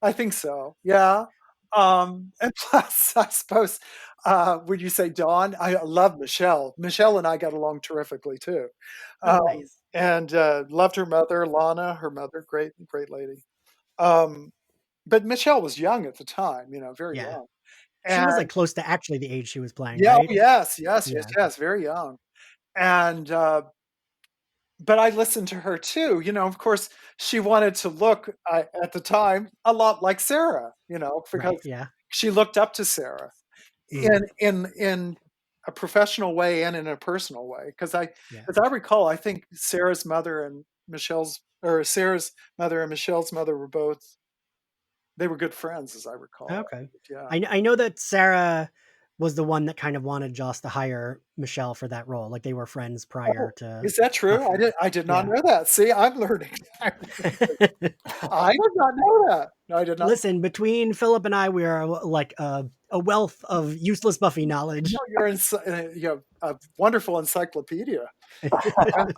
I think so. Yeah. And plus, I suppose, would you say Dawn? I love Michelle. Michelle and I got along terrifically too. Oh, Um, nice. and loved her mother, Lana, her mother, great, great lady. Um, but Michelle was young at the time, very Yeah. young. She was like And close to actually the age she was playing, yeah, oh, right? yes, yes, yes, Yeah. yes, very young. And but I listened to her too. Of course, she wanted to look, at the time, a lot like Sarah, because Right. Yeah. she looked up to Sarah Mhm. in a professional way and in a personal way. Because Yeah. as I recall, I think Sarah's mother and Michelle's mother they were good friends, as I recall. Okay. Yeah. I know that Sarah was the one that kind of wanted Joss to hire Michelle for that role. Like they were friends prior Oh, to is that true? I Buffy. did I did not Yeah. know that. See, I'm learning. I did not know that. No, I did not. Listen, between Philip and I, we are like a wealth of useless Buffy No, knowledge. you're you have a wonderful encyclopedia. Yeah, that's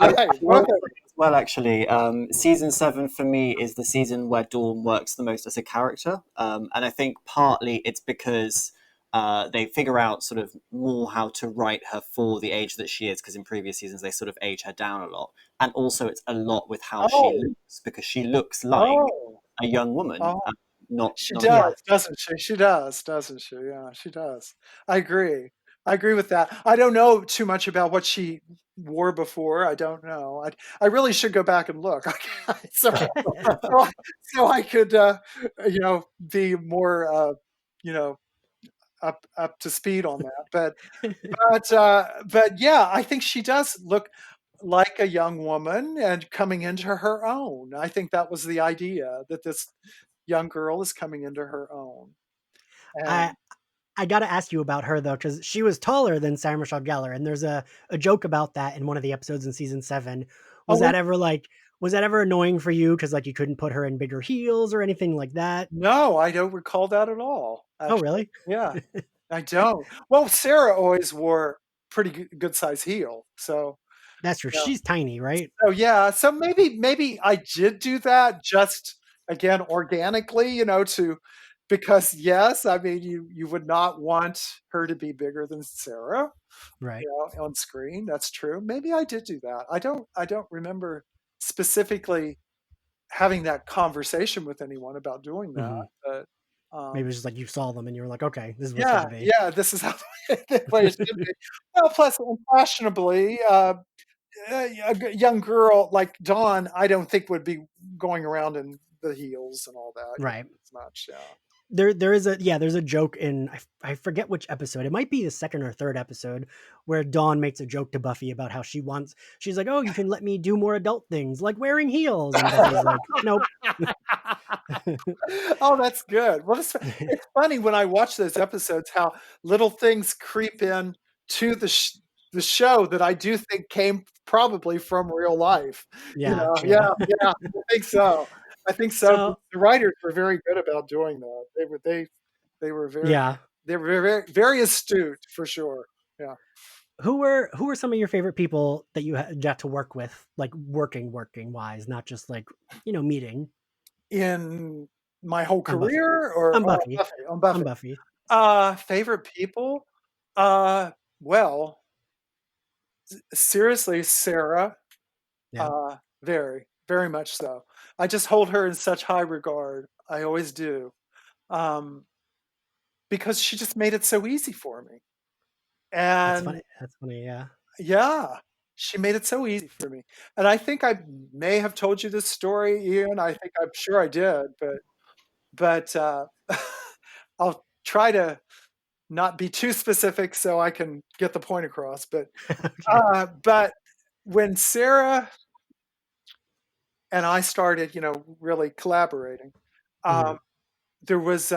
I right. want to Okay. say as well, actually, season 7 for me is the season where Dawn works the most as a character. And I think partly it's because they figure out sort of more how to write her for the age that she is, because in previous seasons they sort of age her down a lot. And also it's a lot with how she Oh, looks, because she looks like oh, a young woman, oh. She not a Yeah. does, girl. doesn't she? She does, doesn't she? Yeah, she does. I agree. I agree with that. I don't know too much about what she wore before. I don't know. I really should go back and look. so, so, I, so I could, be more, you know, up to speed on that. But yeah, I think she does look like a young woman and coming into her own. I think that was the idea, that this young girl is coming into her own. I And I gotta ask you about her though, because she was taller than Sarah Michelle Gellar, and there's a joke about that in one of the episodes in season 7. Was oh, that ever like, was that ever annoying for you? Because like you couldn't put her in bigger heels or anything like that? no, I don't recall that at all. Oh, Actually, really? yeah, I don't. Well, Sarah always wore pretty good size heel, so That's true. yeah. She's tiny, right? So yeah, so maybe I did do that just again organically, to because yes, I mean you would not want her to be bigger than Sarah, Right. on screen. That's true. Maybe I did do that. I don't remember specifically having that conversation with anyone about doing that, Mhm. but Maybe it um was just like you saw them and you were like, okay, this is what it's yeah, gonna be. yeah, this is how the way it should be. Well, plus unfashionably, a young girl like Dawn, I don't think would be going around in the heels and all that, Right. as much. Yeah. There is a, yeah, there's a joke in, I forget which episode. It might be the second or third episode where Dawn makes a joke to Buffy about how she's like, "Oh, you can let me do more adult things like wearing heels." And Buffy's like, "Nope." Oh, that's good. Well, it's funny when I watch those episodes how little things creep in to the show that I do think came probably from real life. Yeah, Yeah, yeah. yeah, I think so. I think so. So The writers were very good about doing that. They were very yeah, they were very very astute for sure. Yeah. who were some of your favorite people that you got to work with, like working wise, not just like meeting In my whole on Buffy, career or on Buffy, Buffy? On on Buffy. Buffy. Favorite people? Well, seriously, Sarah, Yeah, very, very much so. I just hold her in such high regard. I always do. Um, because she just made it so easy for me. that's funny. And That's funny. Yeah. yeah, she made it so easy for me. And I think I may have told you this story, Ian. I'm sure I did, but I'll try to not be too specific so I can get the point across. Okay. But when Sarah and I started, really collaborating, Hmm. um, there was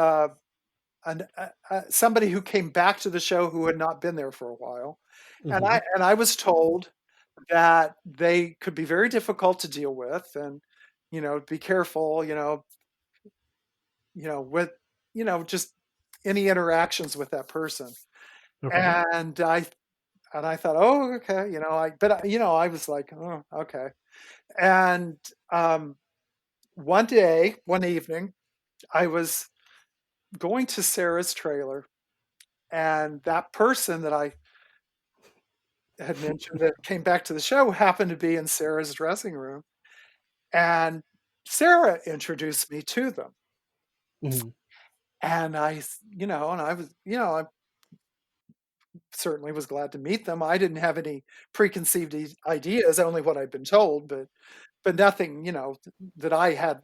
somebody who came back to the show who had not been there for a while, and Hmm. I was told that they could be very difficult to deal with, and be careful, with just any interactions with that person. Okay. And I thought, oh, okay, I was like, oh, okay. And um, one evening, I was going to Sarah's trailer, and that person that I had mentioned that came back to the show happened to be in Sarah's dressing room, and Sarah introduced me to them. Hmm. And and I was, I certainly was glad to meet them. I didn't have any preconceived ideas, only what I'd been told, but nothing, that I had,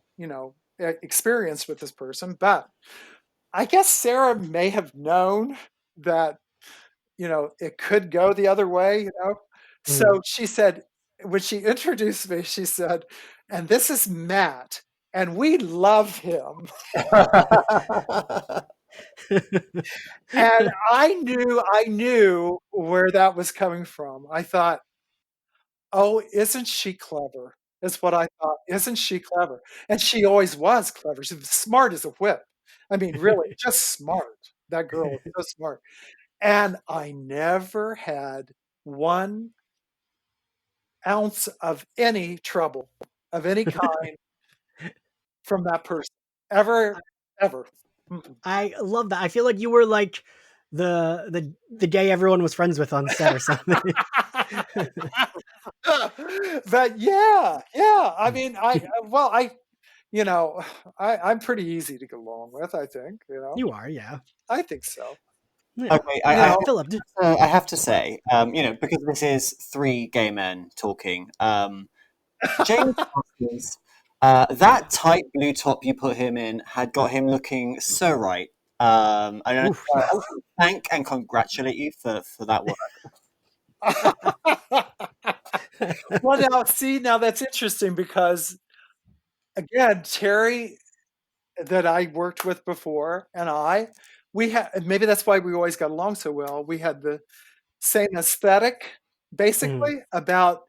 experienced with this person. But I guess Sarah may have known that, it could go the other way, Hmm. So she said, when she introduced me, she said, and this is Matt, and we love him. And I knew where that was coming from. I thought, oh, isn't she clever? Is what I thought. Isn't she clever? And she always was clever. She was smart as a whip. I mean, really, just smart. That girl was so smart. And I never had 1 ounce of any trouble of any kind from that person. Ever, ever. Mm-mm. I love that. I feel like you were like the gay everyone was friends with on set or something. But yeah, yeah. I mean, well, you know, I'm pretty easy to get along with, I think, You are, yeah, I think so. yeah. Okay, You know, Philip, did, I have to say, because this is three gay men talking, James Parsons, that tight blue top you put him in had got him looking so right. I oof, yeah. want to thank and congratulate you for that work. well, now see, now that's interesting because again, Terry that I worked with before and we had, maybe that's why we always got along so well. We had the same aesthetic, Mhm, basically, about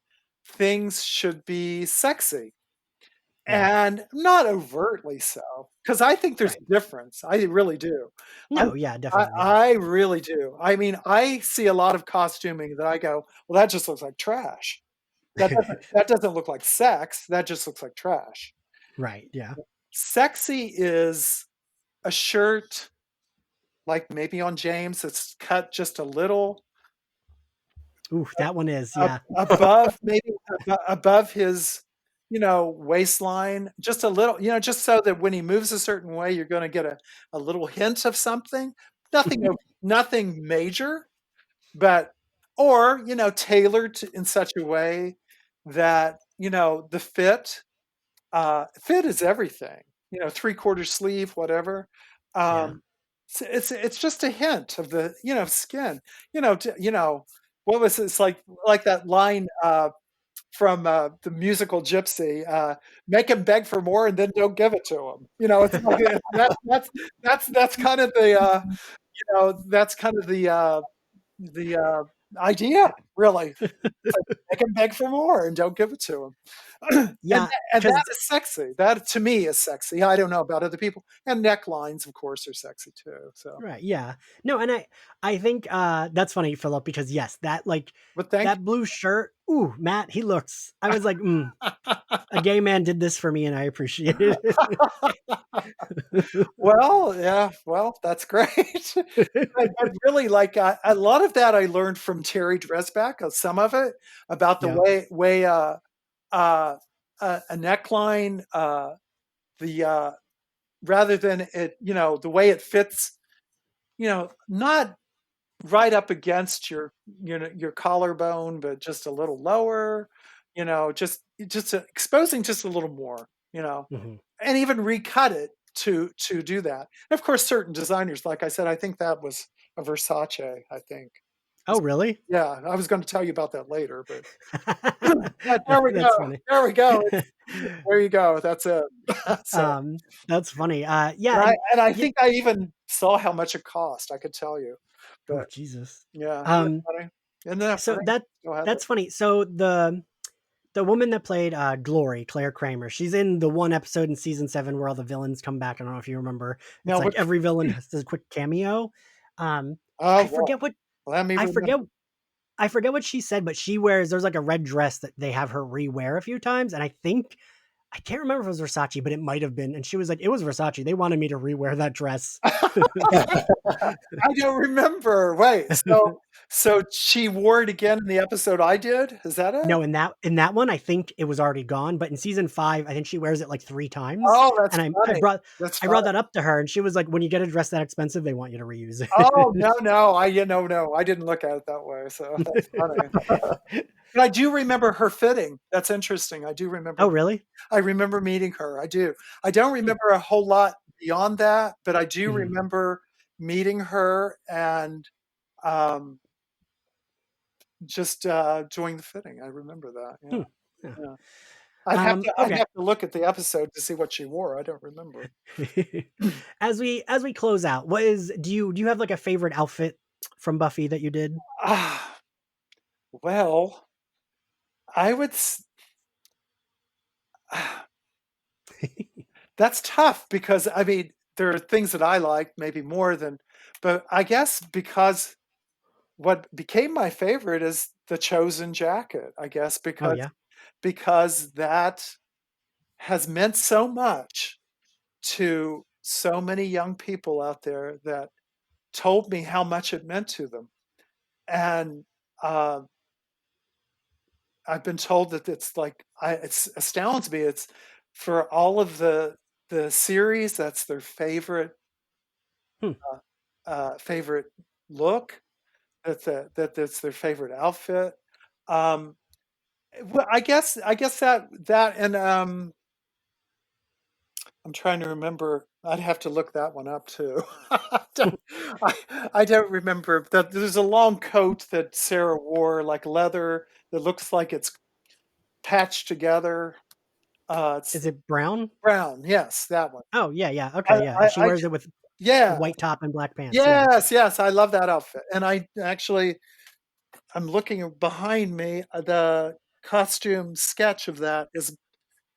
things should be sexy yeah, and not overtly so, because I think there's right. a difference. I really do. I, No, yeah, I definitely, yeah. I really do. I mean, I see a lot of costuming that I go, well, that just looks like trash. That doesn't look like sex. That just looks like trash. Right, yeah. Sexy is a shirt like maybe on James, it's cut just a little Ooh, that one is, yeah. above, maybe above his, waistline, just a little, just so that when he moves a certain way, you're going to get a little hint of something. Nothing major, but or tailored in such a way that the fit is everything. 3/4 sleeve, whatever. Yeah. Um, it's just a hint of the skin. What was it? It's like that line from the musical Gypsy. Make him beg for more and then don't give it to him. It's like that's kind of the that's kind of the idea, really. It's like, make him beg for more and don't give it to him. Yeah, And that because is sexy. That to me is sexy. I don't know about other people. And necklines, of course, are sexy too. So, right, yeah. No, and I think that's funny, Philip, because yes, that like but thank that blue shirt. Ooh, Matt, he looks. I was like, a gay man did this for me, and I appreciate it. well, yeah, well, that's great. But really, like a lot of that I learned from Terry Dresbach. Some of it about the Yeah. way uh, a neckline, the rather than it, the way it fits, not right up against your collarbone, but just a little lower, just exposing just a little more, Mhm. and even recut it to do that. And of course, certain designers, like I said, I think that was a Versace. I think. Oh, really? Yeah, I was going to tell you about that later, but there we go. That's funny. There we go. There you go. That's it. So, That's funny. Yeah, and I and and I yeah. think I even saw how much it cost. I could tell you, Oh, but Jesus. yeah, isn't that Um, funny? Isn't that so funny? Go ahead. that's funny. So the woman that played Glory, Claire Kramer, she's in the one episode in season 7 where all the villains come back. I don't know if you remember. It's Now, like which? every villain has a quick cameo. Oh, I well, forget what let me I remember. forget I forget what she said, but she wears there's like a red dress that they have her re-wear a few times, and I think I can't remember if it was Versace, but it might have been. And she was like, "It was Versace. They wanted me to rewear that dress." I don't remember. Wait, so she wore it again in the episode I did? Is that it? No, in that one, I think it was already gone. But in season 5, I think she wears it like 3 times. Oh, that's And I funny. brought That's I brought funny. that up to her, and she was like, "When you get a dress that expensive, they want you to reuse Oh, it." no, no, no, I didn't look at it that way, so that's funny. But I do remember her fitting. That's interesting. I do Oh, remember really? I remember meeting her. I do. I don't Hmm. remember a whole lot beyond that, but I do Mhm. remember meeting her and, um, just, doing the fitting. I remember that, Hmm. yeah, Yeah. yeah. I'd Okay. have to look at the episode to see what she wore. I don't remember. As we close out, what is do you have like a favorite outfit from Buffy that you did? Ah, well, I would s that's tough because, I mean, there are things that I like maybe more than, but I guess because what became my favorite is the chosen jacket, I guess, Oh, because yeah. that has meant so much to so many young people out there that told me how much it meant to them. And, uh, I've been told that it's like it astounds me. It's for all of the series, that's their Hmm. favorite look. That's their favorite outfit. Um, well, I guess that and I'm trying to remember. I'd have to look that one up too. I don't, I don't remember. There's a long coat that Sarah wore, like leather, that looks like it's patched together. It's Is it brown? brown. Yes, that one. Oh, yeah, yeah. I, Okay, yeah. I, She I wears it with a yeah, white top and black pants. Yeah. yes, yes. I love that outfit. And I actually, I'm looking behind me. The costume sketch of that is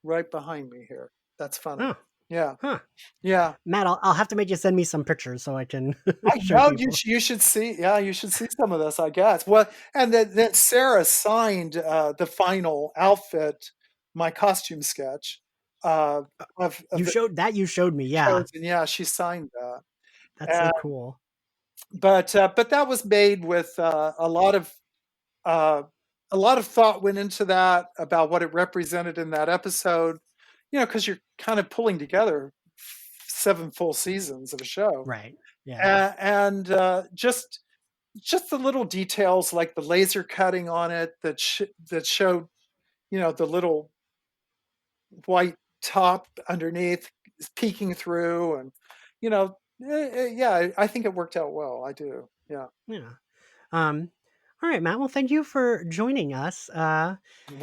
right behind me here. That's funny. Oh, Yeah, huh. yeah. Matt, I'll have to make you send me some pictures so I can I show know people. you should see. Yeah, you should see some of this. I guess. Well, and then Sarah signed the final outfit, my costume sketch uh, of the You showed me. Yeah. chosen. Yeah, she signed that. That's so cool. But that was made with uh, a lot of thought went into that about what it represented in that episode. Because you're kind of pulling together 7 full seasons of a show, Right. Yeah. and just the little details like the laser cutting on it that showed the little white top underneath is peeking through, and yeah, I think it worked out well. I do. Yeah. Yeah. All right, Matt. Well, thank you for joining us. Well,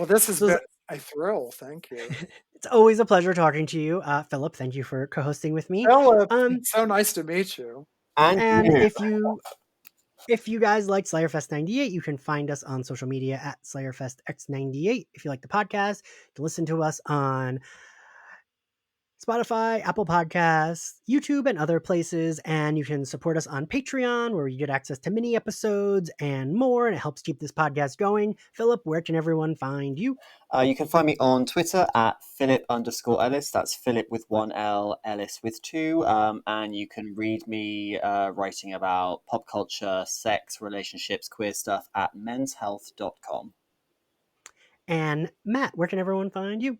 this has This was been a thrill. Thank you. it's always a pleasure talking to you. Philip, thank you for co-hosting with me. Philip, Um, it's so nice to meet you. And and you. if you If you guys like Slayerfest 98, you can find us on social media at SlayerFestX98. If you like the podcast, you can listen to us on Spotify, Apple Podcasts, YouTube, and other places. And you can support us on Patreon, where you get access to mini episodes and more, and it helps keep this podcast going. Philip, where can everyone find you? You can find me on Twitter at Philip_Ellis. That's Philip with one L, Ellis with two. And you can read me writing about pop culture, sex, relationships, queer stuff at menshealth.com. And Matt, where can everyone find you?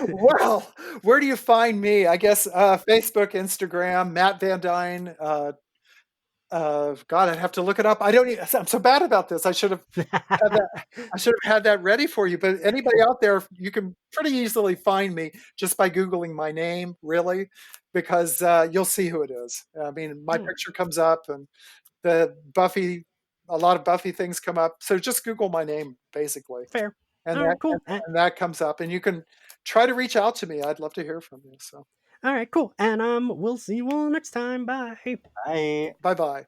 Well, where do you find me? I guess Facebook, Instagram, Matt Van Dyne. God, I'd have to look it up. I'm so bad about this. I should have had that. I should have had that ready for you. But anybody out there, you can pretty easily find me just by Googling my name, really, because you'll see who it is. I mean, my picture comes up, and a lot of Buffy things come up. So just Google my name, basically. Fair. And All right, cool. and that comes up, and you can try to reach out to me. I'd love to hear from you. So, all right, cool. And we'll see you all next time. Bye. Bye. Bye.